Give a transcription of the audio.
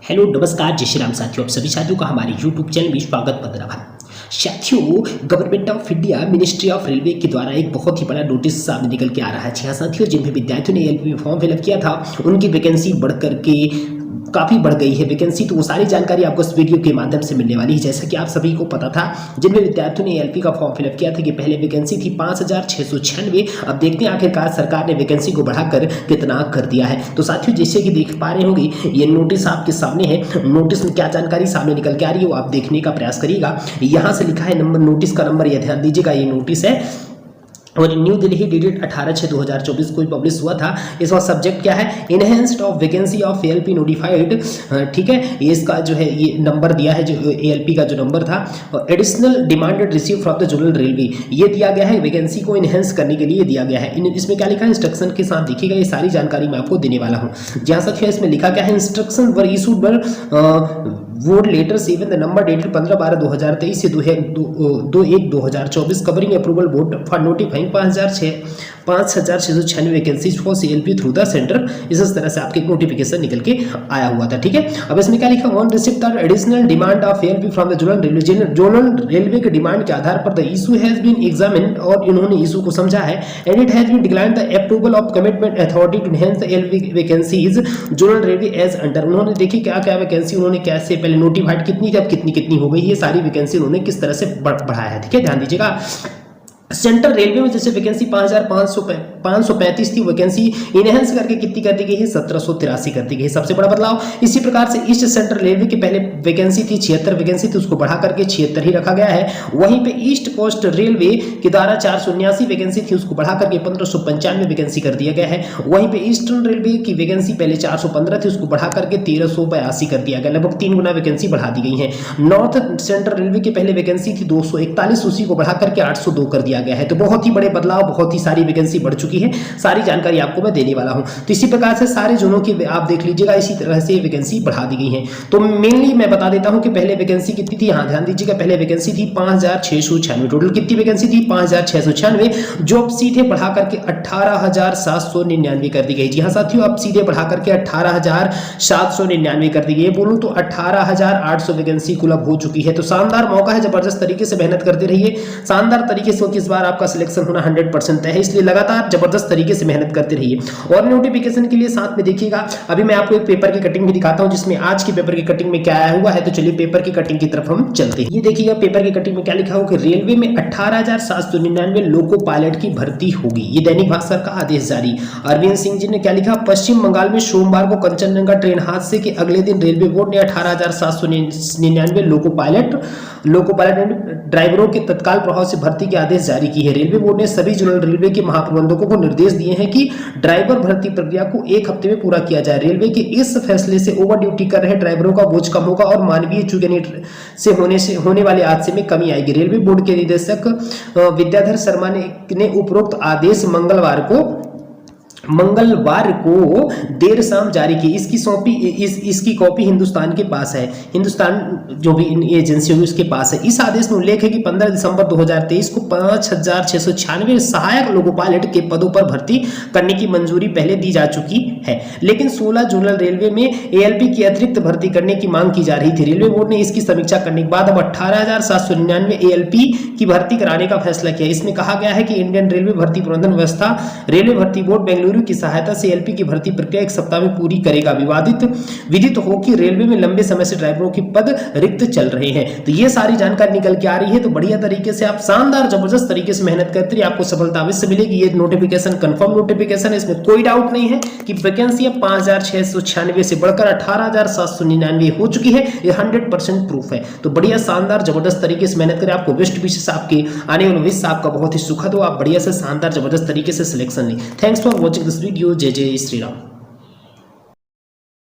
Hello नमस्कार जय श्री राम साथियों, आप सभी साथियों का हमारे यूट्यूब चैनल में स्वागत बंदना। साथियों, government of India ministry of railway के द्वारा एक बहुत ही बड़ा नोटिस सामने निकल के आ रहा है। जी हाँ साथियों, जिन भी विद्यार्थियों ने एलपी में फॉर्म फिलअप किया था उनकी वैकेंसी बढ़ करके काफ़ी बढ़ गई है वैकेंसी। तो वो सारी जानकारी आपको इस वीडियो के माध्यम से मिलने वाली है। जैसा कि आप सभी को पता था, जिन भी विद्यार्थियों ने एलपी का फॉर्म फिलअप किया था कि पहले वैकेंसी थी 5696। अब देखते हैं आखिरकार सरकार ने वैकेंसी को बढ़ाकर कितना कर दिया है। तो साथियों, जैसे कि देख पा रहे होंगे, ये नोटिस आपके सामने है। नोटिस में क्या जानकारी सामने निकल के आ रही है वो आप देखने का प्रयास करिएगा। यहाँ से लिखा है नंबर, नोटिस का नंबर, यह ध्यान दीजिएगा, ये नोटिस है और न्यू दिल्ली डेटेड 18/6/2024 को पब्लिश हुआ था। इसका सब्जेक्ट क्या है? Enhanced of vacancy of ALP notified. ठीक है, ये इसका जो है ये नंबर दिया है, जो एएलपी का जो नंबर था। Additional demanded receive from the general railway, ये दिया गया है वैकेंसी को इनहेंस करने के लिए दिया गया है। इसमें क्या लिखा है? इंस्ट्रक्शन के साथ देखिएगा, ये सारी जानकारी मैं आपको देने वाला हूँ। जहाँ तक इसमें लिखा क्या है, instruction were issued by vote letter seven the number dated 15/12/2023 से 2/1/2024 covering approval vote for notifying 5696 vacancies for CLP through the centre. इस तरह से आपके नोटिफिकेशन निकल के आया हुआ था। ठीक है, अब इसमें क्या लिखा? On receipt of additional demand of ALP from the zonal railway, zonal railway के डिमांड के आधार पर the issue has been examined, और इन्होंने इशू को समझा है। And it has been declined the approval of commitment authority to enhance the ALP vacancies zonal railway as under. उन्होंने देखी क्या क्या वैकेंसी उन्होंने कैसे पहले नोटिफाइड कितनी थी, अब कितनी कितनी हो गई, ये सारी वैकेंसी उन्होंने किस तरह से बढ़ाया है। ठीक है, ध्यान दीजिएगा। सेंट्रल रेलवे में जैसे वैकेंसी 5535 थी, वैकेंसी इनहेंस करके कितनी कर दी गई है? 1783 कर दी गई है। सबसे बड़ा बदलाव। इसी प्रकार से ईस्ट सेंट्रल रेलवे की पहले वैकेंसी थी 76 वैकेंसी थी, उसको बढ़ा करके 76 ही रखा गया है। वहीं पे ईस्ट कोस्ट रेलवे के द्वारा 479 वैकेंसी थी, उसको बढ़ा करके 1595 वैकेंसी कर दिया गया है। वहीं पे ईस्टर्न रेलवे की वैकेंसी पहले 415 थी, उसको बढ़ा करके 1382 कर दिया गया, लगभग 3 गुना वैकेंसी बढ़ा दी गई है। नॉर्थ सेंट्रल रेलवे की पहले वैकेंसी थी 241, उसी को बढ़ा करके 802 कर दिया गया है। तो बहुत ही बड़े बदलाव, बहुत ही सारी वैकेंसी बढ़ चुकी है। सारी जानकारी आपको मैं देने वाला हूं। तो इसी प्रकार से सारे जोनों की आप देख लीजिएगा, इसी तरह से वैकेंसी बढ़ा दी गई है। तो मेनली मैं बता देता हूं कि पहले वैकेंसी कितनी थी। हाँ, ध्यान दीजिएगा, पहले वैकेंसी थी 5696। टोटल कितनी वैकेंसी थी? 5696। जो अब सीधे बढ़ा करके 18799 कर दी गई। जी हाँ साथियों, अब सीधे बढ़ा करके 18799 कर दी गई। बोलूं तो 18800 वैकेंसी कुल अब हो चुकी है। तो शानदार मौका है, जबरदस्त तरीके से मेहनत करते रहिए। शानदार तरीके से इस बार आपका सिलेक्शन होना 100% है, इसलिए लगातार जबरदस्त तरीके से मेहनत करते रहिए। और नोटिफिकेशन के लिए साथ में देखिएगा, अभी मैं आपको एक पेपर की कटिंग भी दिखाता हूं, जिसमें आज की पेपर की कटिंग में क्या आया हुआ है। तो चलिए पेपर की कटिंग की तरफ हम चलते हैं। ये देखिएगा पेपर की कटिंग में क्या लिखा हो कि रेलवे में 18799 लोको पायलट की भर्ती होगी। ये दैनिक भास्कर का आदेश जारी। अरविंद सिंह जी ने क्या लिखा? पश्चिम बंगाल में सोमवार को कंचनजंगा ट्रेन हादसे के अगले दिन रेलवे बोर्ड ने 18799 लोको पायलट ड्राइवरों के तत्काल प्रभाव से भर्ती के आदेश जारी की है। रेलवे बोर्ड ने सभी जोनल रेलवे के महाप्रबंधकों को निर्देश दिए हैं कि ड्राइवर भर्ती प्रक्रिया को 1 हफ्ते में पूरा किया जाए। रेलवे के इस फैसले से ओवर ड्यूटी कर रहे ड्राइवरों का बोझ कम होगा और मानवीय चूक से होने वाले हादसे में कमी आएगी। रेलवे बोर्ड के निदेशक विद्याधर शर्मा ने उपरोक्त आदेश मंगलवार को देर शाम जारी की। इसकी कॉपी हिंदुस्तान के पास है, हिंदुस्तान जो भी एजेंसी होगी उसके पास है। इस आदेश में उल्लेख है कि 15 दिसंबर 2023 को 5696 सहायक लोको पायलट के पदों पर भर्ती करने की मंजूरी पहले दी जा चुकी है, लेकिन 16 जोनल रेलवे में एएलपी की अतिरिक्त भर्ती करने की मांग की जा रही थी। रेलवे बोर्ड ने इसकी समीक्षा करने के बाद अब 18799 एएलपी की भर्ती कराने का फैसला किया। इसमें कहा गया है कि इंडियन रेलवे भर्ती प्रबंधन व्यवस्था रेलवे भर्ती बोर्ड बेंगलुरु की सहायता से एलपी की भर्ती प्रक्रिया 1 सप्ताह में पूरी करेगा। विदित हो कि रेलवे में लंबे समय से ड्राइवरों के पद रिक्त चल रहे हैं। तो ये सारी जानकारी निकल के आ रही है। तो बढ़िया तरीके से आप शानदार जबरदस्त तरीके से मेहनत करते रहिए, आपको सफलता अवश्य मिलेगी। ये नोटिफिकेशन कंफर्म नोटिफिकेशन है, इसमें कोई डाउट नहीं है कि वैकेंसी 5696 से बढ़कर 18799 हो चुकी है। ये 100% प्रूफ है। तो बढ़िया शानदार जबरदस्त तरीके से मेहनत करें। आपको बेस्ट विशेष आपके आने वाले भविष्य आपका बहुत ही सुखद हो। आप बढ़िया से शानदार जबरदस्त तरीके से सिलेक्शन लें। Thanks for watching this video. जय जय श्री राम।